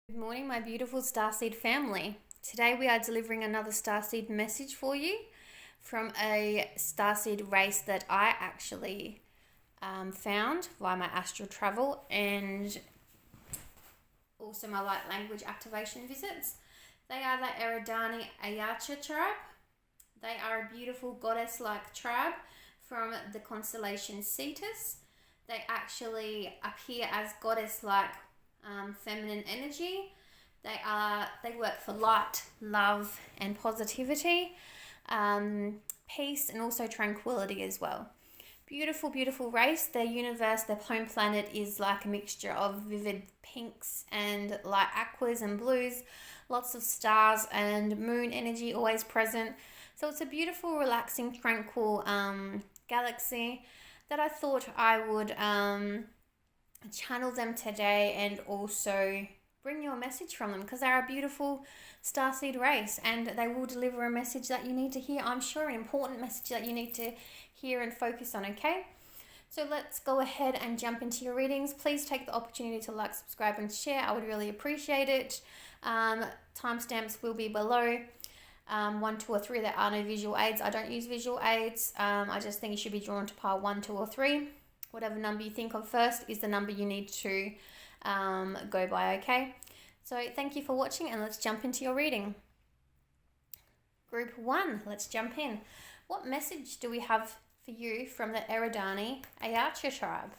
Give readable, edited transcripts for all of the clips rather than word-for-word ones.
Good morning, my beautiful Starseed family. Today we are delivering another Starseed message for you from a Starseed race that I actually found via my astral travel and also my light language activation visits. They are the Eridani-Achernar tribe. They are a beautiful goddess-like tribe from the constellation Cetus. They actually appear as goddess-like feminine energy. They work for light, love, and positivity, peace, and also tranquility as well. Beautiful, beautiful race. Their universe, their home planet is like a mixture of vivid pinks and light aquas and blues, lots of stars and moon energy always present. So it's a beautiful, relaxing, tranquil galaxy that I thought I would channel them today and also bring you a message from them, because they're a beautiful starseed race and they will deliver a message that you need to hear. I'm sure an important message that you need to hear and focus on, okay? So let's go ahead and jump into your readings. Please take the opportunity to like, subscribe, and share. I would really appreciate it. Timestamps will be below. 1, 2, or 3. There are no visual aids. I don't use visual aids. I just think you should be drawn to pile 1, 2, or 3. Whatever number you think of first is the number you need to go by, okay? So thank you for watching, and let's jump into your reading. Group 1, let's jump in. What message do we have for you from the Eridani-Achernar tribe?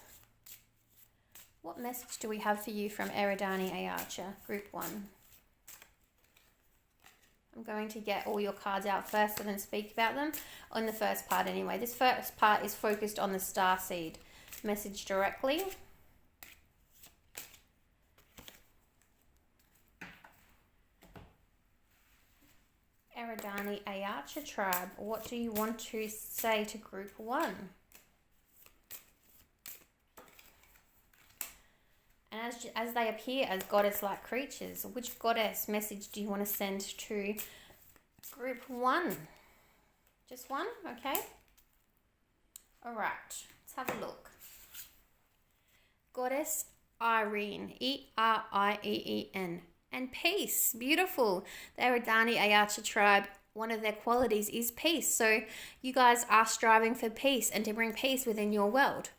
What message do we have for you from Eridani-Achernar, Group 1? I'm going to get all your cards out first and then speak about them on the first part anyway. This first part is focused on the starseed message directly. Eridani-Achernar tribe, what do you want to say to Group 1? And as they appear as goddess-like creatures, which goddess message do you want to send to Group 1? Just one? Okay. All right. Let's have a look. Goddess Irene, E-R-I-E-E-N. And peace. Beautiful. The Eridani-Achernar tribe, one of their qualities is peace. So you guys are striving for peace and to bring peace within your world.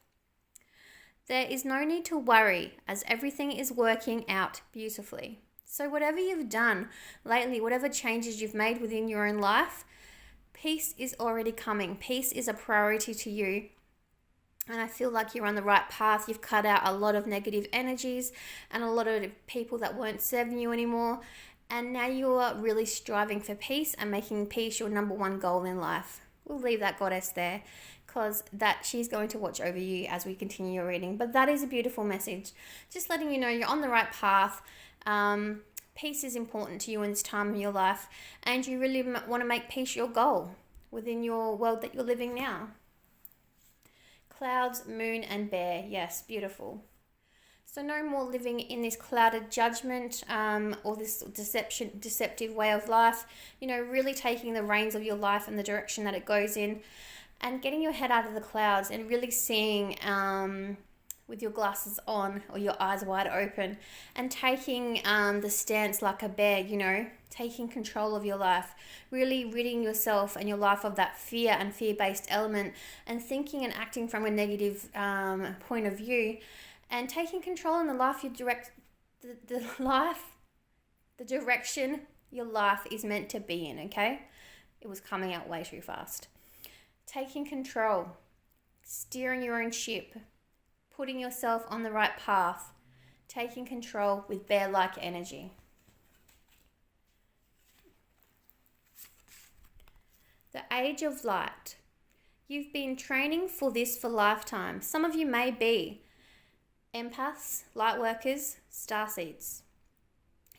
There is no need to worry, as everything is working out beautifully. So whatever you've done lately, whatever changes you've made within your own life, peace is already coming. Peace is a priority to you. And I feel like you're on the right path. You've cut out a lot of negative energies and a lot of people that weren't serving you anymore. And now you're really striving for peace and making peace your number one goal in life. We'll leave that goddess there, because that she's going to watch over you as we continue your reading. But that is a beautiful message. Just letting you know you're on the right path. Peace is important to you in this time of your life, and you really want to make peace your goal within your world that you're living now. Clouds, moon, and bear. Yes, beautiful. So no more living in this clouded judgment or this deceptive way of life. You know, really taking the reins of your life and the direction that it goes in, and getting your head out of the clouds and really seeing with your glasses on or your eyes wide open, and taking the stance like a bear, you know, taking control of your life, really ridding yourself and your life of that fear and fear-based element, and thinking and acting from a negative point of view, and taking control in the life you direct, the direction your life is meant to be in, okay? It was coming out way too fast. Taking control, steering your own ship, putting yourself on the right path, taking control with bear-like energy. The age of light. You've been training for this for lifetime. Some of you may be empaths, light workers, starseeds.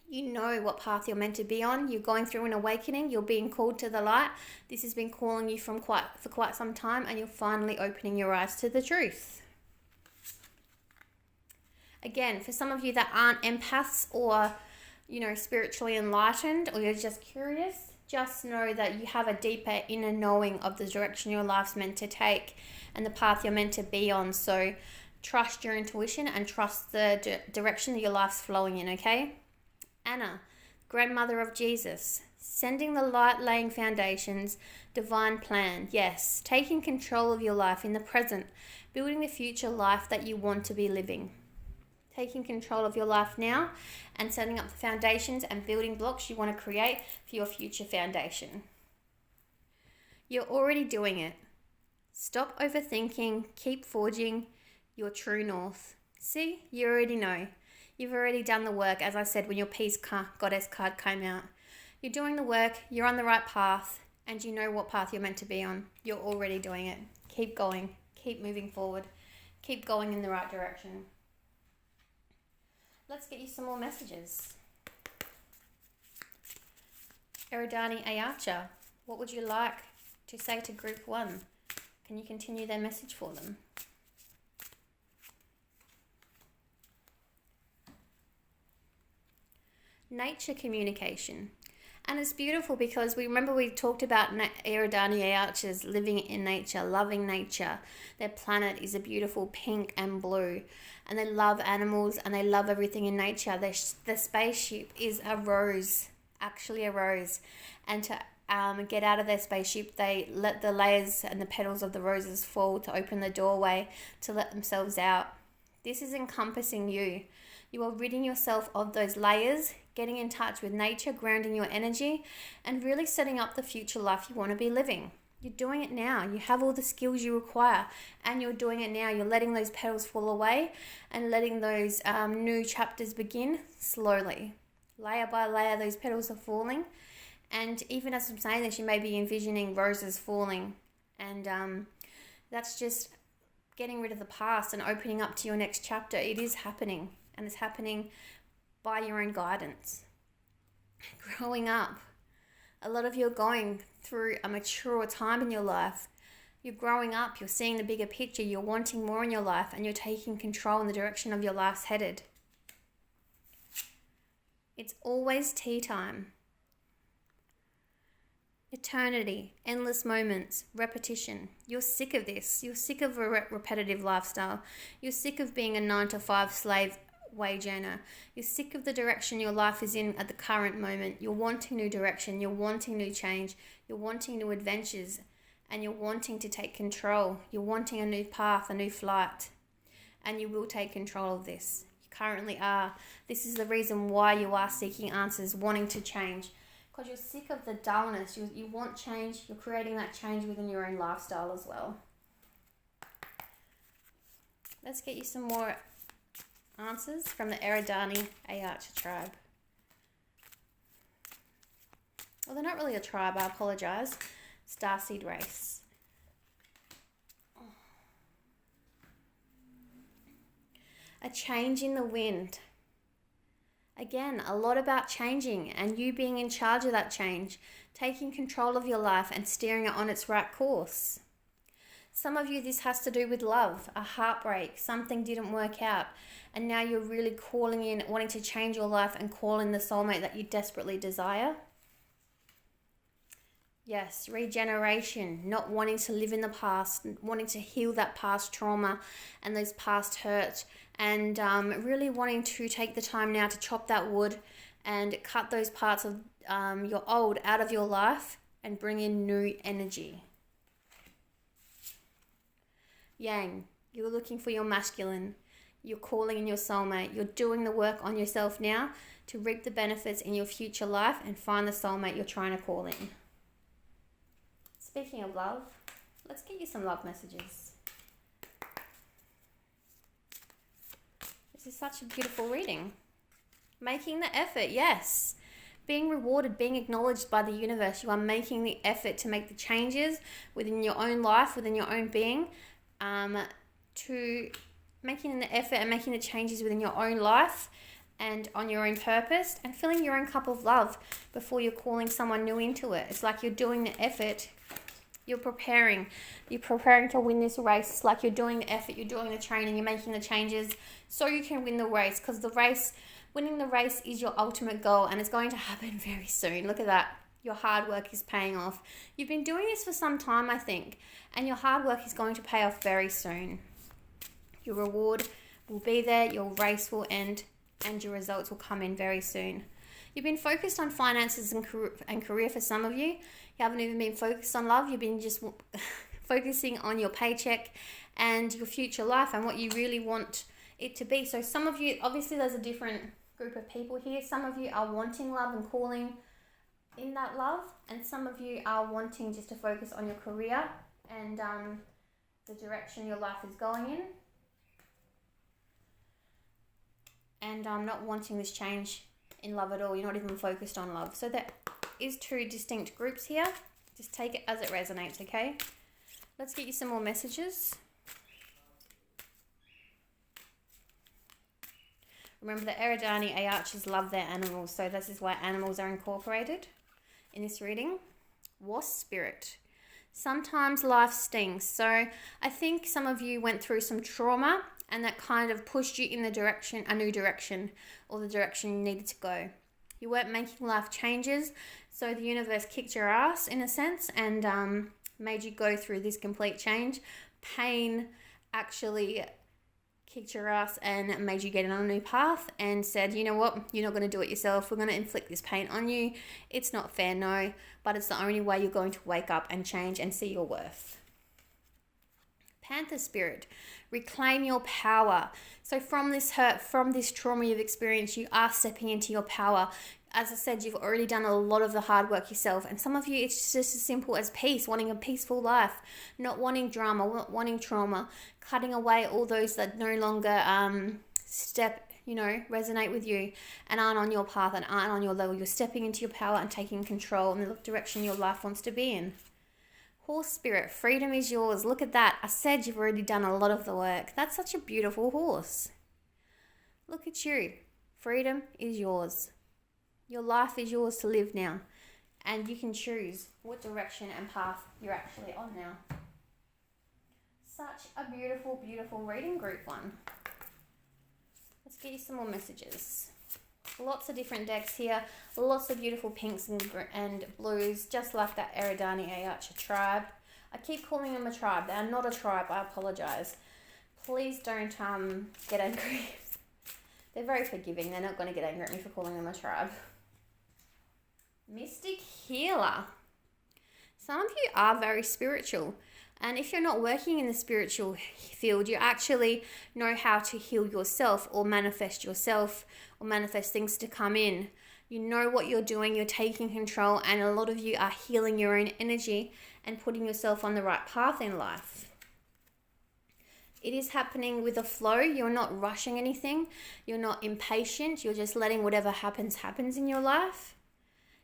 You know what path you're meant to be on. You're going through an awakening. You're being called to the light. This has been calling you for quite some time, and you're finally opening your eyes to the truth. Again, for some of you that aren't empaths or, you know, spiritually enlightened, or you're just curious, just know that you have a deeper inner knowing of the direction your life's meant to take and the path you're meant to be on. So trust your intuition and trust the direction that your life's flowing in, okay? Anna, grandmother of Jesus. Sending the light, laying foundations, divine plan. Yes, taking control of your life in the present, building the future life that you want to be living. Taking control of your life now and setting up the foundations and building blocks you want to create for your future foundation. You're already doing it. Stop overthinking, keep forging your true north. See, you already know. You've already done the work, as I said, when your Peace Goddess card came out. You're doing the work, you're on the right path, and you know what path you're meant to be on. You're already doing it. Keep going, keep moving forward, keep going in the right direction. Let's get you some more messages. Eridani-Achernar, what would you like to say to group 1? Can you continue their message for them? Nature communication. And it's beautiful because we talked about Eridani-Achernar living in nature, loving nature. Their planet is a beautiful pink and blue. And they love animals and they love everything in nature. The spaceship is a rose, actually a rose. And to get out of their spaceship, they let the layers and the petals of the roses fall to open the doorway to let themselves out. This is encompassing you. You are ridding yourself of those layers, getting in touch with nature, grounding your energy, and really setting up the future life you want to be living. You're doing it now. You have all the skills you require, and you're doing it now. You're letting those petals fall away and letting those new chapters begin slowly. Layer by layer, those petals are falling. And even as I'm saying this, you may be envisioning roses falling. And that's just getting rid of the past and opening up to your next chapter. It is happening. And it's happening by your own guidance. Growing up. A lot of you are going through a mature time in your life. You're growing up. You're seeing the bigger picture. You're wanting more in your life. And you're taking control in the direction of your life's headed. It's always tea time. Eternity, endless moments, repetition. You're sick of this. You're sick of a repetitive lifestyle. You're sick of being a 9-to-5 slave wage earner. You're sick of the direction your life is in at the current moment. You're wanting new direction. You're wanting new change. You're wanting new adventures. And you're wanting to take control. You're wanting a new path, a new flight. And you will take control of this. You currently are. This is the reason why you are seeking answers, wanting to change. Because you're sick of the dullness. You want change. You're creating that change within your own lifestyle as well. Let's get you some more answers from the Eridani-Achernar tribe. Well, they're not really a tribe, I apologise. Starseed race. A change in the wind. Again, a lot about changing and you being in charge of that change, taking control of your life and steering it on its right course. Some of you, this has to do with love, a heartbreak, something didn't work out, and now you're really calling in, wanting to change your life and call in the soulmate that you desperately desire. Yes, regeneration, not wanting to live in the past, wanting to heal that past trauma and those past hurt, and really wanting to take the time now to chop that wood and cut those parts of your old out of your life and bring in new energy. Yang, you're looking for your masculine. You're calling in your soulmate. You're doing the work on yourself now to reap the benefits in your future life and find the soulmate you're trying to call in. Speaking of love, let's get you some love messages. This is such a beautiful reading. Making the effort, yes. Being rewarded, being acknowledged by the universe. You are making the effort to make the changes within your own life, within your own being, to making the effort and making the changes within your own life and on your own purpose and filling your own cup of love before you're calling someone new into it. It's like you're doing the effort. You're preparing to win this race. It's like you're doing the effort, you're doing the training, you're making the changes so you can win the race, because winning the race is your ultimate goal and it's going to happen very soon. Look at that. Your hard work is paying off. You've been doing this for some time, I think, and your hard work is going to pay off very soon. Your reward will be there, your race will end, and your results will come in very soon. You've been focused on finances and career for some of you. You haven't even been focused on love. You've been just focusing on your paycheck and your future life and what you really want it to be. So some of you, obviously there's a different group of people here. Some of you are wanting love and calling in that love, and some of you are wanting just to focus on your career and the direction your life is going in, and not wanting this change in love at all. You're not even focused on love. So there is two distinct groups here. Just take it as it resonates, okay? Let's get you some more messages. Remember, the Eridani-Achernars love their animals, so this is why animals are incorporated in this reading. Wasp spirit. Sometimes life stings. So I think some of you went through some trauma and that kind of pushed you in the direction, a new direction, or the direction you needed to go. You weren't making life changes, so the universe kicked your ass in a sense and made you go through this complete change. Pain actually kicked your ass and made you get on a new path and said, you know what, you're not going to do it yourself. We're going to inflict this pain on you. It's not fair, no, but it's the only way you're going to wake up and change and see your worth. Panther spirit, reclaim your power. So from this hurt, from this trauma you've experienced, you are stepping into your power. As I said, you've already done a lot of the hard work yourself. And some of you, it's just as simple as peace, wanting a peaceful life, not wanting drama, not wanting trauma, cutting away all those that no longer resonate with you and aren't on your path and aren't on your level. You're stepping into your power and taking control in the direction your life wants to be in. Horse spirit, freedom is yours. Look at that. I said you've already done a lot of the work. That's such a beautiful horse. Look at you. Freedom is yours. Your life is yours to live now, and you can choose what direction and path you're actually on now. Such a beautiful, beautiful reading, group one. Let's get you some more messages. Lots of different decks here, lots of beautiful pinks and blues, just like that Eridani-Achernar tribe. I keep calling them a tribe. They are not a tribe. I apologize. Please don't get angry. They're very forgiving. They're not going to get angry at me for calling them a tribe. Mystic healer. Some of you are very spiritual, and if you're not working in the spiritual field, you actually know how to heal yourself or manifest things to come in. You know what you're doing, you're taking control, and a lot of you are healing your own energy and putting yourself on the right path in life. It is happening with a flow. You're not rushing anything. You're not impatient. You're just letting whatever happens in your life.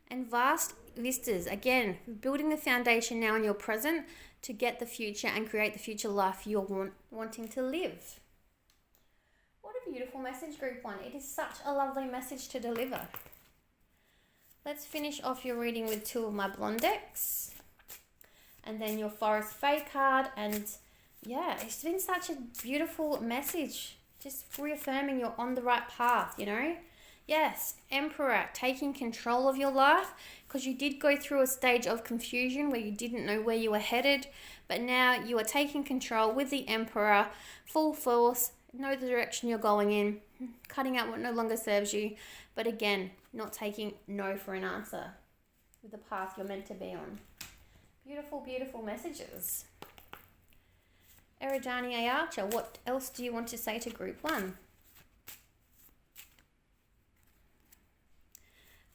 And vast vistas, again, building the foundation now in your present to get the future and create the future life you're wanting to live. What a beautiful message, group one. It is such a lovely message to deliver. Let's finish off your reading with two of my blonde decks. And then your Forest Fae card. And yeah, it's been such a beautiful message. Just reaffirming you're on the right path, you know. Yes, Emperor, taking control of your life, because you did go through a stage of confusion where you didn't know where you were headed, but now you are taking control with the Emperor, full force, know the direction you're going in, cutting out what no longer serves you, but again, not taking no for an answer with the path you're meant to be on. Beautiful, beautiful messages. Eridani-Achernar, what else do you want to say to group one?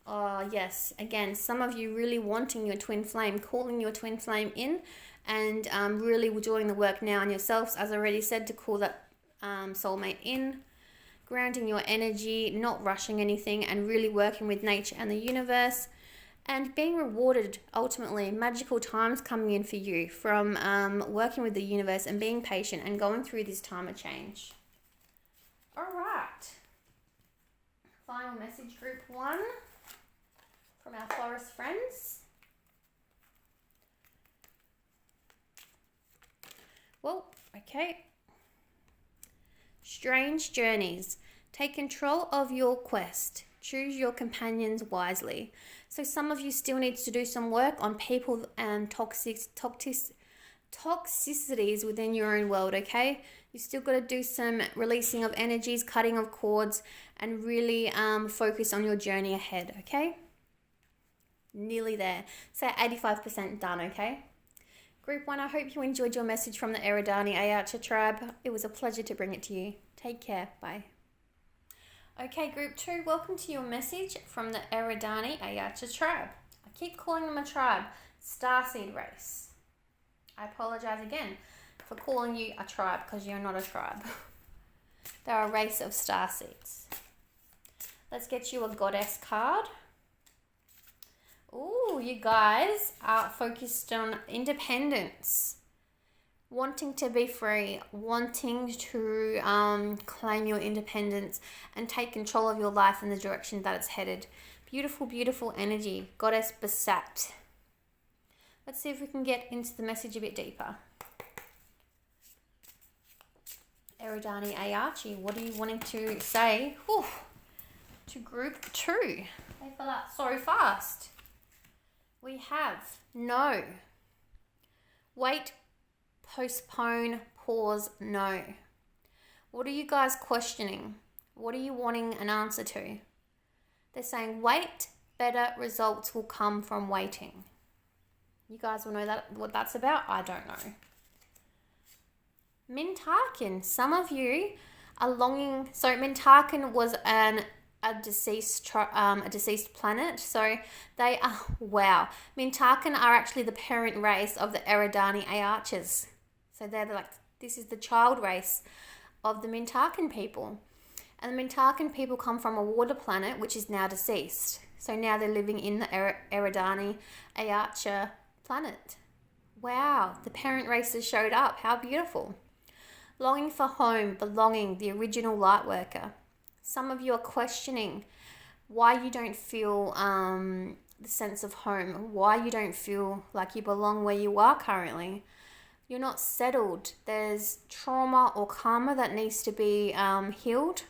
Oh, yes. Again, some of you really wanting your twin flame, calling your twin flame in, and really doing the work now on yourselves, as I already said, to call that soulmate in, grounding your energy, not rushing anything, and really working with nature and the universe, and being rewarded, ultimately, magical times coming in for you from working with the universe and being patient and going through this time of change. All right. Final message, group one. From our forest friends. Well, okay. Strange journeys. Take control of your quest. Choose your companions wisely. So some of you still need to do some work on people and toxic toxicities within your own world, okay? You still got to do some releasing of energies, cutting of cords, and really focus on your journey ahead, okay? Nearly there. Say 85% done, okay? Group 1, I hope you enjoyed your message from the Eridani-Achernar tribe. It was a pleasure to bring it to you. Take care. Bye. Okay, Group 2, welcome to your message from the Eridani-Achernar tribe. I keep calling them a tribe. Starseed race. I apologize again for calling you a tribe because you're not a tribe. They're a race of starseeds. Let's get you a goddess card. Ooh, you guys are focused on independence, wanting to be free, wanting to claim your independence and take control of your life in the direction that it's headed. Beautiful, beautiful energy. Goddess Basat. Let's see if we can get into the message a bit deeper. Eridani-Achernar, what are you wanting to say to Group 2? They fell out so fast. We have no. Wait, postpone, pause, no. What are you guys questioning? What are you wanting an answer to? They're saying wait, better results will come from waiting. You guys will know what that's about? I don't know. Mintarkin, some of you are longing. So Mintarkin was a deceased planet. So they are, wow. Mintarkin are actually the parent race of the Eridani-Achernar. So they're like, this is the child race of the Mintarkin people. And the Mintarkin people come from a water planet, which is now deceased. So now they're living in the Eridani-Achernar planet. Wow, the parent races showed up. How beautiful. Longing for home, belonging, the original light worker. Some of you are questioning why you don't feel the sense of home, why you don't feel like you belong where you are currently. You're not settled. There's trauma or karma that needs to be healed.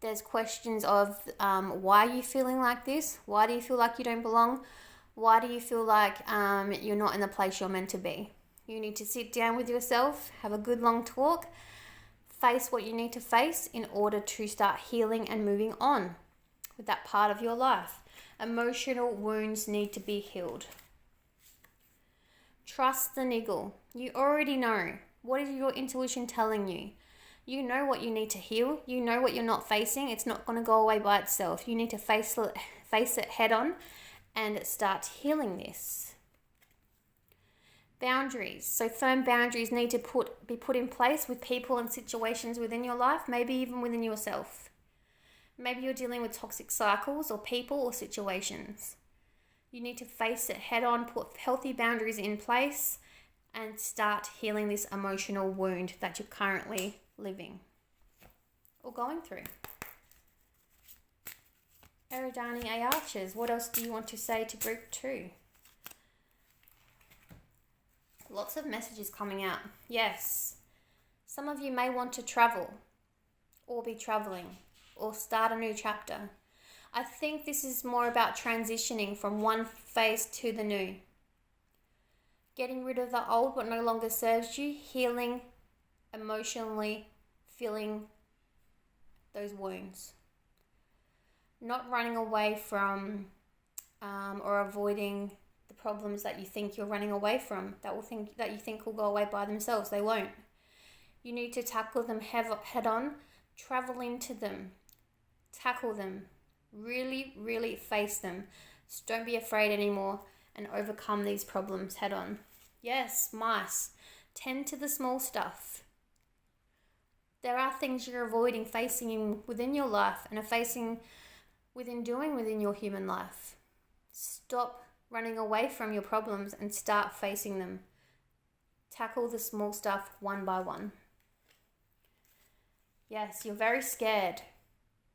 There's questions of why are you feeling like this? Why do you feel like you don't belong? Why do you feel like you're not in the place you're meant to be? You need to sit down with yourself, have a good long talk, face what you need to face in order to start healing and moving on with that part of your life. Emotional wounds need to be healed. Trust the niggle. You already know. What is your intuition telling you? You know what you need to heal. You know what you're not facing. It's not going to go away by itself. You need to face it head on and start healing this. Boundaries. So firm boundaries need to be put in place with people and situations within your life, maybe even within yourself. Maybe you're dealing with toxic cycles or people or situations. You need to face it head on, put healthy boundaries in place, and start healing this emotional wound that you're currently living or going through. Eridani-Achernar, what else do you want to say to Group 2? Lots of messages coming out. Yes. Some of you may want to travel or be traveling or start a new chapter. I think this is more about transitioning from one phase to the new. Getting rid of the old what no longer serves you, healing emotionally, feeling those wounds. Not running away from or avoiding the problems that you think you're running away from, that you think will go away by themselves. They won't. You need to tackle them head on, travel into them, tackle them, really, really face them. Just don't be afraid anymore and overcome these problems head on. Yes, mice. Tend to the small stuff. There are things you're avoiding facing within your life and are facing within your human life. Stop running away from your problems and start facing them. Tackle the small stuff one by one. Yes, you're very scared.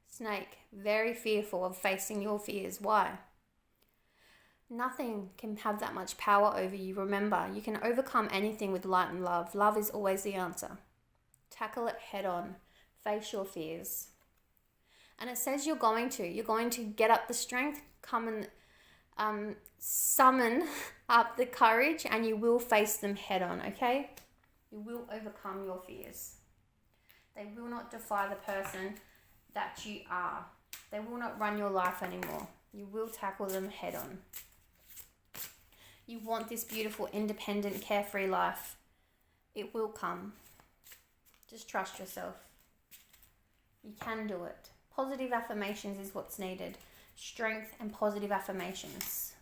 Snake, very fearful of facing your fears. Why? Nothing can have that much power over you. Remember, you can overcome anything with light and love. Love is always the answer. Tackle it head on. Face your fears. And it says you're going to get up the strength, come and summon up the courage and you will face them head on, okay? You will overcome your fears. They will not defy the person that you are. They will not run your life anymore. You will tackle them head on. You want this beautiful, independent, carefree life. It will come. Just trust yourself. You can do it. Positive affirmations is what's needed. Strength and positive affirmations.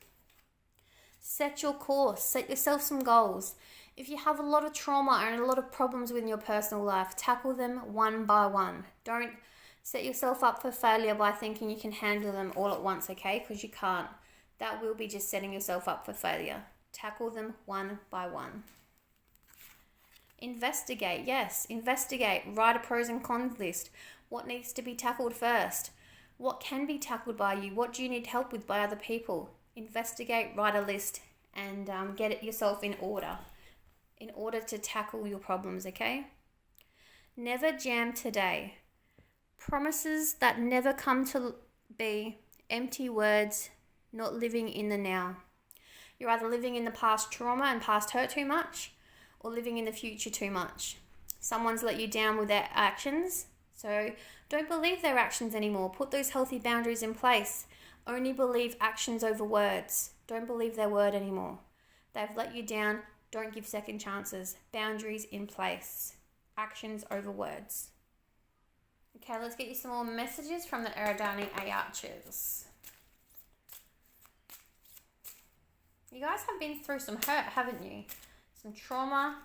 Set your course. Set yourself some goals. If you have a lot of trauma and a lot of problems within your personal life, tackle them one by one. Don't set yourself up for failure by thinking you can handle them all at once, okay? Because you can't. That will be just setting yourself up for failure. Tackle them one by one. Investigate. Yes, investigate. Write a pros and cons list. What needs to be tackled first? What can be tackled by you? What do you need help with by other people? Investigate, write a list, and get it yourself in order to tackle your problems, okay? Never jam today. Promises that never come to be, empty words, not living in the now. You're either living in the past trauma and past hurt too much, or living in the future too much. Someone's let you down with their actions, so don't believe their actions anymore. Put those healthy boundaries in place. Only believe actions over words. Don't believe their word anymore. They've let you down. Don't give second chances. Boundaries in place. Actions over words. Okay, let's get you some more messages from the Eridani-Achernar. You guys have been through some hurt, haven't you? Some trauma.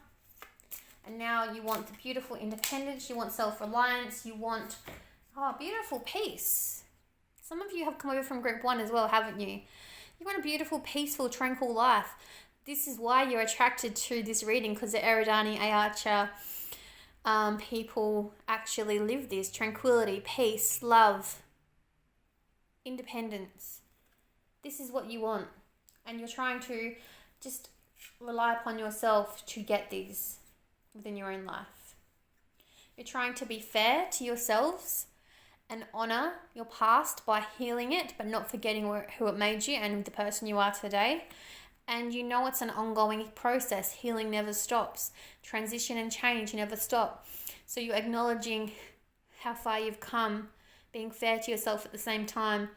And now you want the beautiful independence. You want self-reliance. You want, beautiful peace. Some of you have come over from group 1 as well, haven't you? You want a beautiful, peaceful, tranquil life. This is why you're attracted to this reading, because the Eridani-Achernar people actually live this. Tranquility, peace, love, independence. This is what you want. And you're trying to just rely upon yourself to get these within your own life. You're trying to be fair to yourselves and honor your past by healing it, but not forgetting who it made you and the person you are today. And you know it's an ongoing process. Healing never stops. Transition and change never stop. So you're acknowledging how far you've come, being fair to yourself at the same time,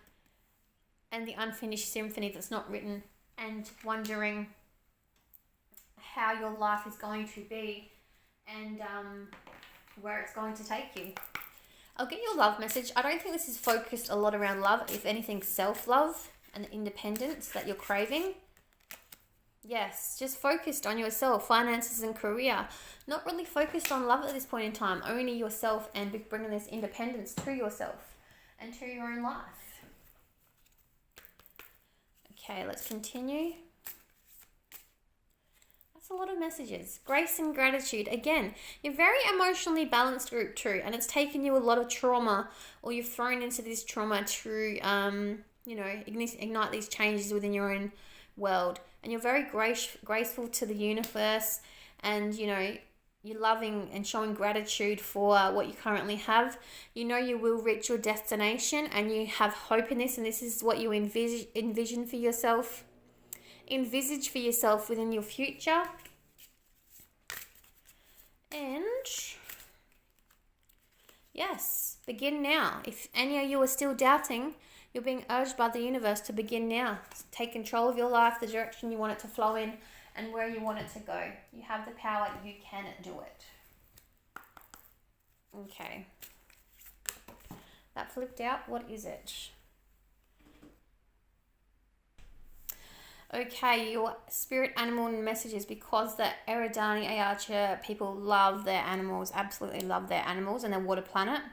and the unfinished symphony that's not written, and wondering how your life is going to be and where it's going to take you. I'll get your love message. I don't think this is focused a lot around love. If anything, self-love and the independence that you're craving. Yes, just focused on yourself, finances and career. Not really focused on love at this point in time. Only yourself and bringing this independence to yourself and to your own life. Okay, let's continue. That's a lot of messages. Grace and gratitude. Again, you're very emotionally balanced group 2, and it's taken you a lot of trauma, or you've thrown into this trauma to, ignite these changes within your own world. And you're very graceful to the universe, and, you're loving and showing gratitude for what you currently have. You know you will reach your destination, and you have hope in this, and this is what you envision for yourself. Envisage for yourself within your future. And yes, begin now. If any of you are still doubting, you're being urged by the universe to begin now. Take control of your life, the direction you want it to flow in, and where you want it to go. You have the power, you can do it. Okay. That flipped out. What is it? Okay, your spirit animal messages, because the Eridani-Achernar people love their animals, absolutely love their animals and their water planet.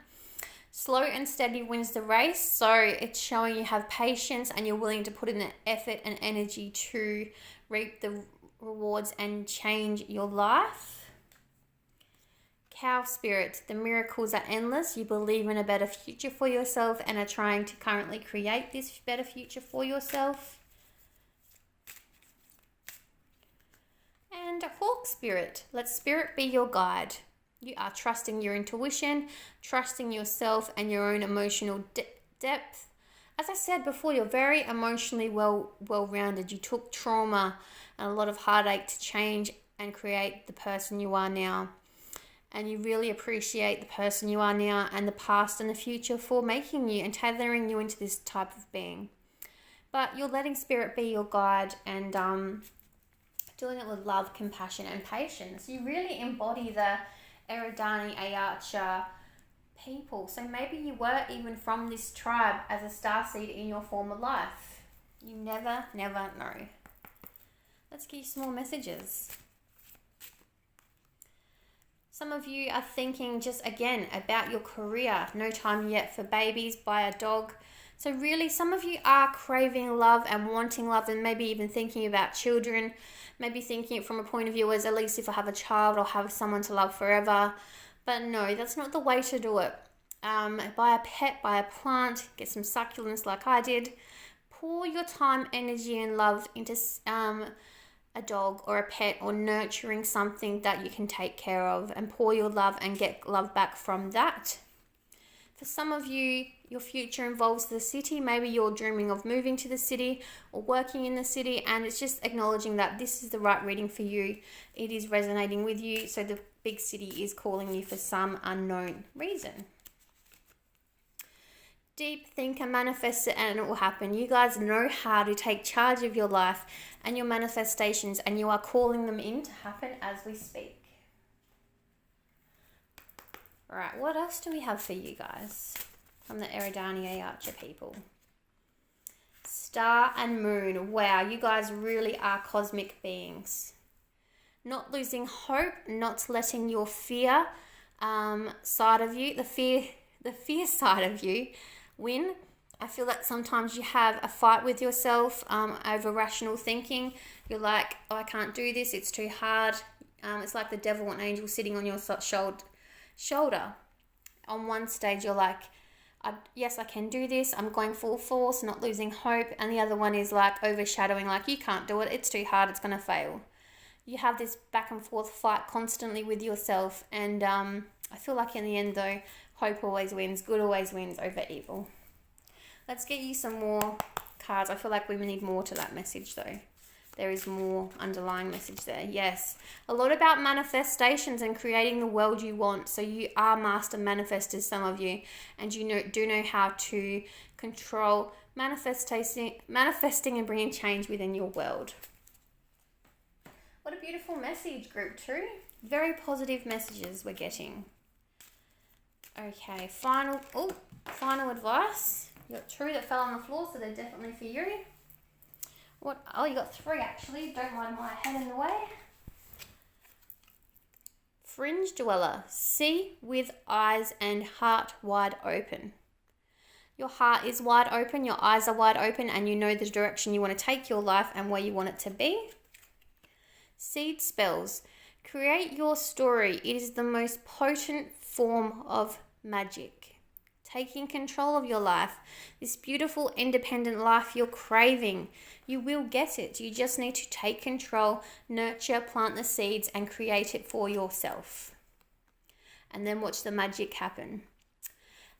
Slow and steady wins the race, so it's showing you have patience and you're willing to put in the effort and energy to reap the rewards and change your life. Cow spirit, the miracles are endless. You believe in a better future for yourself and are trying to currently create this better future for yourself. And hawk spirit, let spirit be your guide. You are trusting your intuition, trusting yourself and your own emotional depth, as I said before, you're very emotionally well-rounded. You took trauma and a lot of heartache to change and create the person you are now. And you really appreciate the person you are now and the past and the future for making you and tailoring you into this type of being. But you're letting spirit be your guide and doing it with love, compassion, and patience. You really embody the Eridani-Achernar people. So maybe you were even from this tribe as a starseed in your former life. You never know. Let's give you some more messages. Some of you are thinking just again about your career. No time yet for babies, buy a dog. So really, some of you are craving love and wanting love and maybe even thinking about children. Maybe thinking it from a point of view as, at least if I have a child, I'll have someone to love forever. But no, that's not the way to do it. Buy a pet, buy a plant, get some succulents like I did. Pour your time, energy and love into a dog or a pet or nurturing something that you can take care of, and pour your love and get love back from that. For some of you, your future involves the city. Maybe you're dreaming of moving to the city or working in the city, and it's just acknowledging that this is the right reading for you. It is resonating with you, so the big city is calling you for some unknown reason. Deep, think and manifest it, and it will happen. You guys know how to take charge of your life and your manifestations, and you are calling them in to happen as we speak. All right, what else do we have for you guys from the Eridani-Achernar people? Star and moon. Wow, you guys really are cosmic beings. Not losing hope, not letting your fear side of you, the fear side of you, win. I feel like sometimes you have a fight with yourself over rational thinking. You're like, oh, I can't do this, it's too hard. It's like the devil and angel sitting on your shoulder. On one stage, you're like, yes, I can do this. I'm going full force, not losing hope. And the other one is like overshadowing, like, you can't do it. It's too hard. It's going to fail. You have this back and forth fight constantly with yourself. And I feel like in the end, though, hope always wins. Good always wins over evil. Let's get you some more cards. I feel like we need more to that message, though. There is more underlying message there. Yes. A lot about manifestations and creating the world you want. So you are master manifestors, some of you. And you do know how to control manifesting and bringing change within your world. What a beautiful message, group 2. Very positive messages we're getting. Okay, final advice. You got 2 that fell on the floor, so they're definitely for you. What? Oh, you got 3 actually. Don't mind my head in the way. Fringe dweller. See with eyes and heart wide open. Your heart is wide open, your eyes are wide open, and you know the direction you want to take your life and where you want it to be. Seed spells. Create your story. It is the most potent form of magic. Taking control of your life, this beautiful independent life you're craving. You will get it. You just need to take control, nurture, plant the seeds, and create it for yourself. And then watch the magic happen.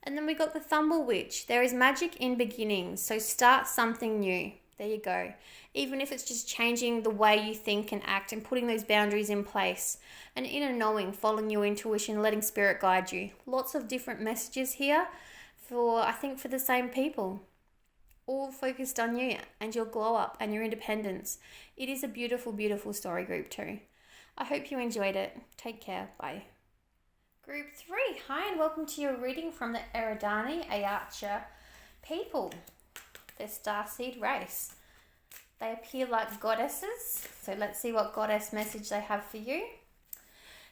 And then we got the Thumble Witch. There is magic in beginnings, so start something new. There you go. Even if it's just changing the way you think and act and putting those boundaries in place. An inner knowing, following your intuition, letting spirit guide you. Lots of different messages here for the same people. All focused on you and your glow up and your independence. It is a beautiful, beautiful story, group 2. I hope you enjoyed it. Take care. Bye. Group 3. Hi and welcome to your reading from the Eridani-Achernar people. The Starseed race. They appear like goddesses. So let's see what goddess message they have for you.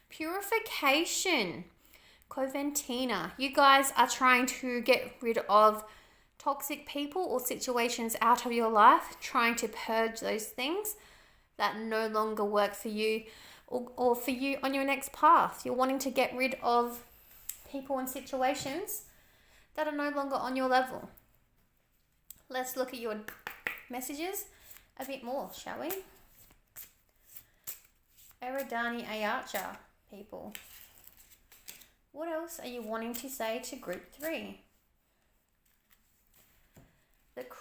Purification. Coventina. You guys are trying to get rid of toxic people or situations out of your life. Trying to purge those things that no longer work for you or for you on your next path. You're wanting to get rid of people and situations that are no longer on your level. Let's look at your messages a bit more, shall we? Eridani-Achernar people. What else are you wanting to say to group 3?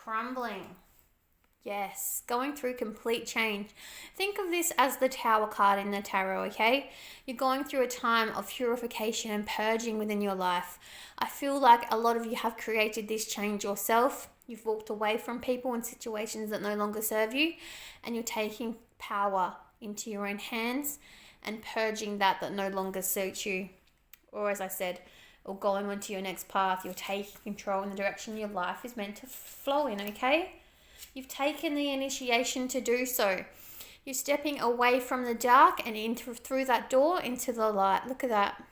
crumbling. Yes, going through complete change. Think of this as the Tower card in the tarot, okay? You're going through a time of purification and purging within your life. I feel like a lot of you have created this change yourself. You've walked away from people and situations that no longer serve you, and you're taking power into your own hands and purging that no longer suits you. Or as I said, or going on to your next path, you're taking control in the direction your life is meant to flow in, okay? You've taken the initiation to do so. You're stepping away from the dark and through that door into the light. Look at that.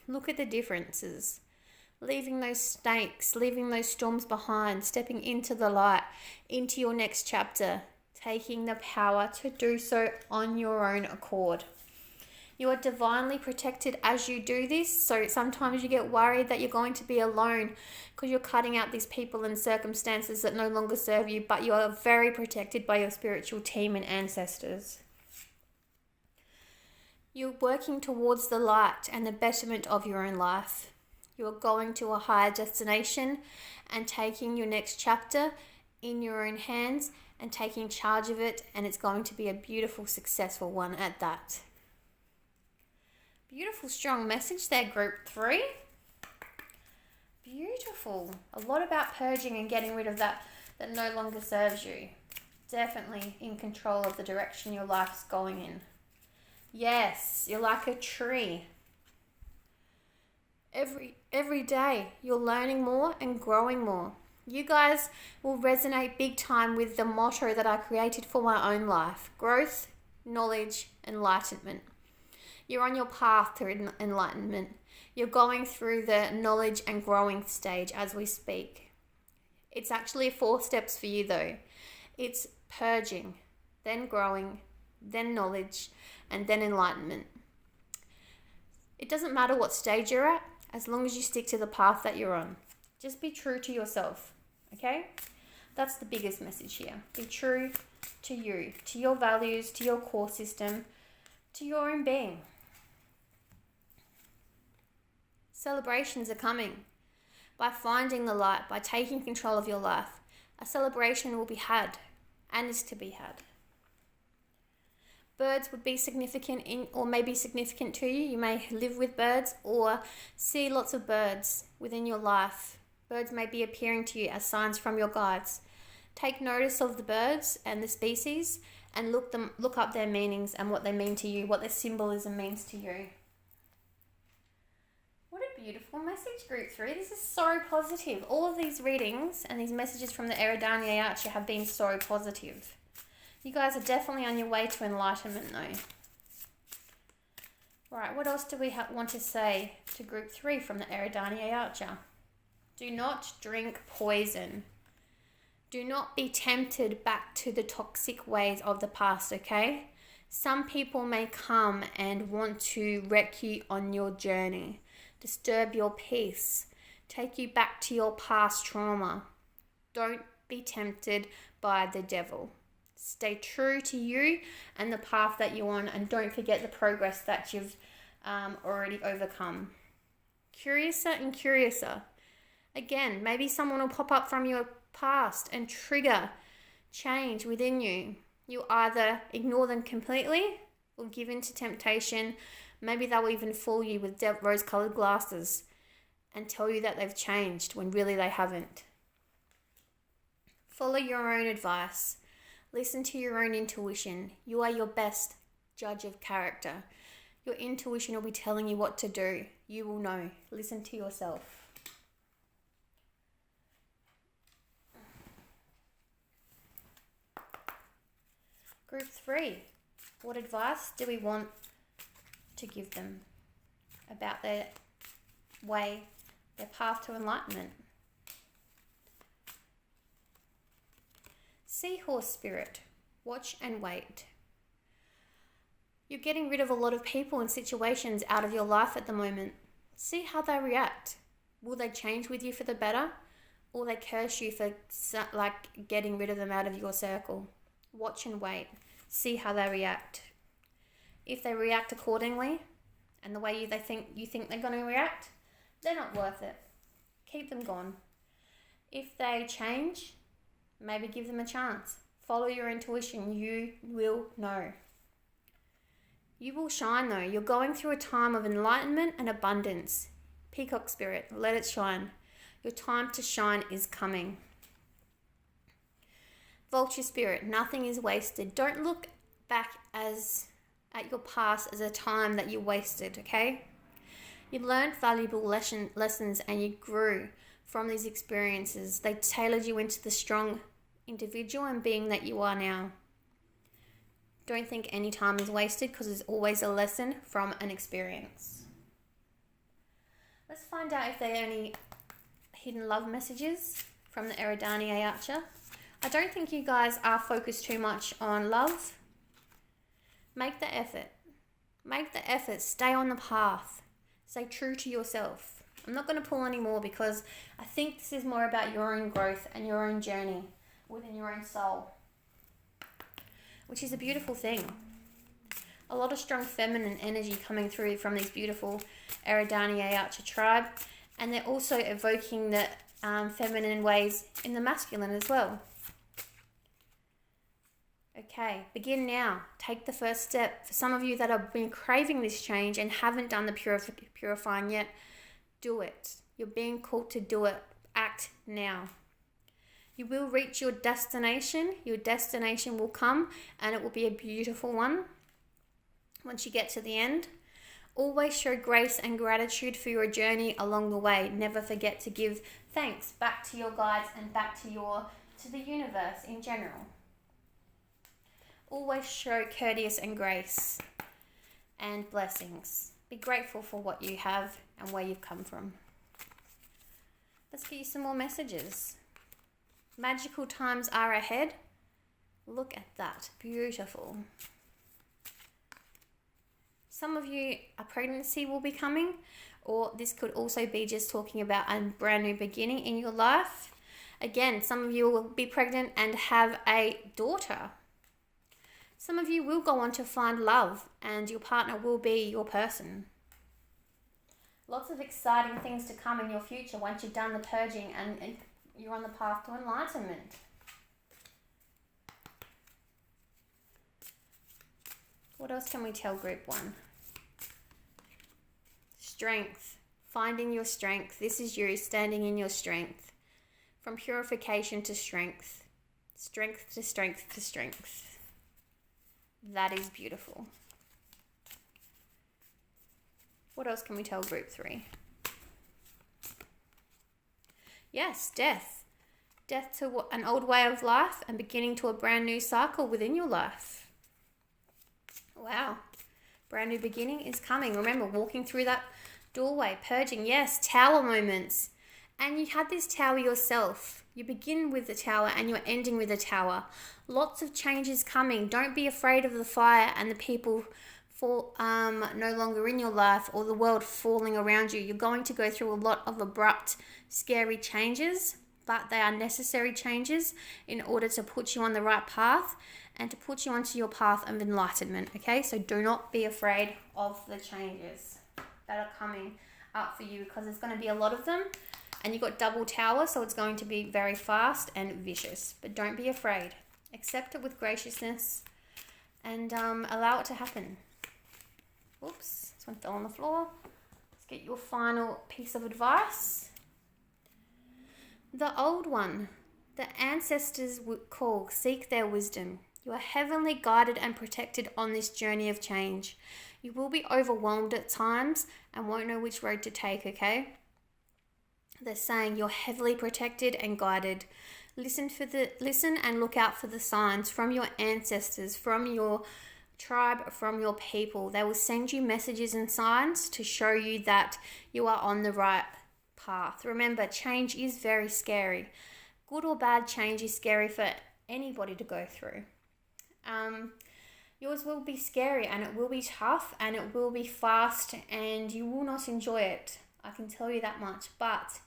Look at the differences. Leaving those snakes, leaving those storms behind, stepping into the light, into your next chapter, taking the power to do so on your own accord. You are divinely protected as you do this, so sometimes you get worried that you're going to be alone because you're cutting out these people and circumstances that no longer serve you, but you are very protected by your spiritual team and ancestors. You're working towards the light and the betterment of your own life. You're going to a higher destination and taking your next chapter in your own hands and taking charge of it, and it's going to be a beautiful, successful one at that. Beautiful, strong message there, Group 3. Beautiful. A lot about purging and getting rid of that no longer serves you. Definitely in control of the direction your life's going in. Yes, you're like a tree. Every day, you're learning more and growing more. You guys will resonate big time with the motto that I created for my own life. Growth, knowledge, enlightenment. You're on your path to enlightenment. You're going through the knowledge and growing stage as we speak. It's actually 4 steps for you though. It's purging, then growing, then knowledge, and then enlightenment. It doesn't matter what stage you're at, as long as you stick to the path that you're on. Just be true to yourself, okay? That's the biggest message here. Be true to you, to your values, to your core system, to your own being. Celebrations are coming. By finding the light, by taking control of your life, a celebration will be had and is to be had. Birds would be significant or may be significant to you. You may live with birds or see lots of birds within your life. Birds may be appearing to you as signs from your guides. Take notice of the birds and the species and look up their meanings and what they mean to you, what their symbolism means to you. What a beautiful message, Group 3. This is so positive. All of these readings and these messages from the Eridani-Achernar have been so positive. You guys are definitely on your way to enlightenment though. Right, what else do we want to say to Group 3 from the Eridani-Achernar? Do not drink poison. Do not be tempted back to the toxic ways of the past, okay? Some people may come and want to wreck you on your journey, disturb your peace, take you back to your past trauma. Don't be tempted by the devil. Stay true to you and the path that you're on, and don't forget the progress that you've already overcome. Curiouser and curiouser. Again, maybe someone will pop up from your past and trigger change within you. You either ignore them completely or give in to temptation. Maybe they'll even fool you with rose-colored glasses and tell you that they've changed when really they haven't. Follow your own advice. Listen to your own intuition. You are your best judge of character. Your intuition will be telling you what to do. You will know. Listen to yourself. Group 3. What advice do we want to give them about their way, their path to enlightenment? Seahorse spirit, watch and wait. You're getting rid of a lot of people and situations out of your life at the moment. See how they react. Will they change with you for the better? Or they curse you for getting rid of them out of your circle? Watch and wait. See how they react. If they react accordingly and the way you think they're going to react, they're not worth it. Keep them gone. If they change Maybe give them a chance. Follow your intuition. You will know. You will shine though. You're going through a time of enlightenment and abundance. Peacock spirit, let it shine. Your time to shine is coming. Vulture spirit, nothing is wasted. Don't look back at your past as a time that you wasted, okay? You learned valuable lessons and you grew from these experiences. They tailored you into the strong individual and being that you are now. Don't think any time is wasted because there's always a lesson from an experience. Let's find out if there are any hidden love messages from the Eridani-Achernar. I don't think you guys are focused too much on love. Make the effort. Make the effort. Stay on the path. Stay true to yourself. I'm not going to pull any more because I think this is more about your own growth and your own journey within your own soul, which is a beautiful thing. A lot of strong feminine energy coming through from these beautiful Eridani-Achernar tribe, and they're also evoking the feminine ways in the masculine as well. Okay, begin now. Take the first step. For some of you that have been craving this change and haven't done the purifying yet, do it. You're being called to do it. Act now. You will reach your destination. Your destination will come and it will be a beautiful one once you get to the end. Always show grace and gratitude for your journey along the way. Never forget to give thanks back to your guides and back to the universe in general. Always show courteous and grace and blessings. Be grateful for what you have and where you've come from. Let's get you some more messages. Magical times are ahead. Look at that. Beautiful. Some of you, a pregnancy will be coming, or this could also be just talking about a brand new beginning in your life. Again, some of you will be pregnant and have a daughter. Some of you will go on to find love and your partner will be your person. Lots of exciting things to come in your future once you've done the purging and you're on the path to enlightenment. What else can we tell group 1? Strength. Finding your strength. This is you standing in your strength. From purification to strength. Strength to strength to strength. That is beautiful. What else can we tell group 3? Yes, death. Death to an old way of life and beginning to a brand new cycle within your life. Wow. Brand new beginning is coming. Remember, walking through that doorway, purging. Yes, tower moments. And you had this tower yourself. You begin with the tower and you're ending with the tower. Lots of changes coming. Don't be afraid of the fire and the people no longer in your life or the world falling around you. You're going to go through a lot of abrupt, scary changes, but they are necessary changes in order to put you on the right path and to put you onto your path of enlightenment, okay? So do not be afraid of the changes that are coming up for you because there's going to be a lot of them. And you've got double tower, so it's going to be very fast and vicious. But don't be afraid. Accept it with graciousness and allow it to happen. Oops, this one fell on the floor. Let's get your final piece of advice. The old one. The ancestors would call, seek their wisdom. You are heavenly guided and protected on this journey of change. You will be overwhelmed at times and won't know which road to take, okay? They're saying you're heavily protected and guided. Listen and look out for the signs from your ancestors, from your tribe, from your people. They will send you messages and signs to show you that you are on the right path. Remember, change is very scary. Good or bad change is scary for anybody to go through. Yours will be scary and it will be tough and it will be fast and you will not enjoy it. I can tell you that much. But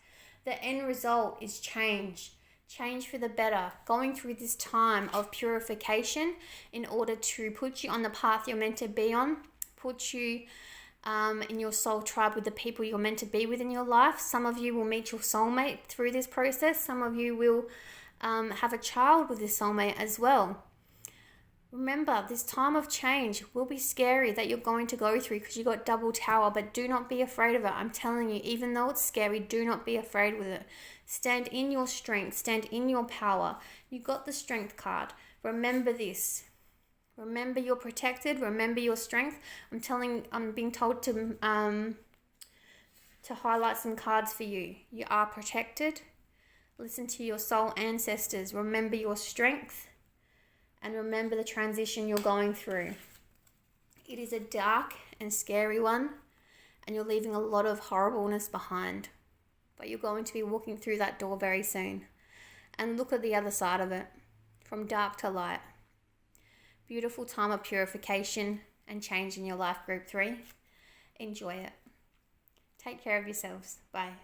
the end result is change. Change for the better. Going through this time of purification in order to put you on the path you're meant to be on. Put you in your soul tribe with the people you're meant to be with in your life. Some of you will meet your soulmate through this process. Some of you will have a child with this soulmate as well. Remember, this time of change will be scary that you're going to go through because you got double tower, but do not be afraid of it. I'm telling you, even though it's scary, do not be afraid with it. Stand in your strength, stand in your power. You got the strength card. Remember this. Remember you're protected. Remember your strength. I'm being told to highlight some cards for you. You are protected. Listen to your soul ancestors. Remember your strength. And remember the transition you're going through. It is a dark and scary one, and you're leaving a lot of horribleness behind. But you're going to be walking through that door very soon. And look at the other side of it, from dark to light. Beautiful time of purification and change in your life, Group 3. Enjoy it. Take care of yourselves. Bye.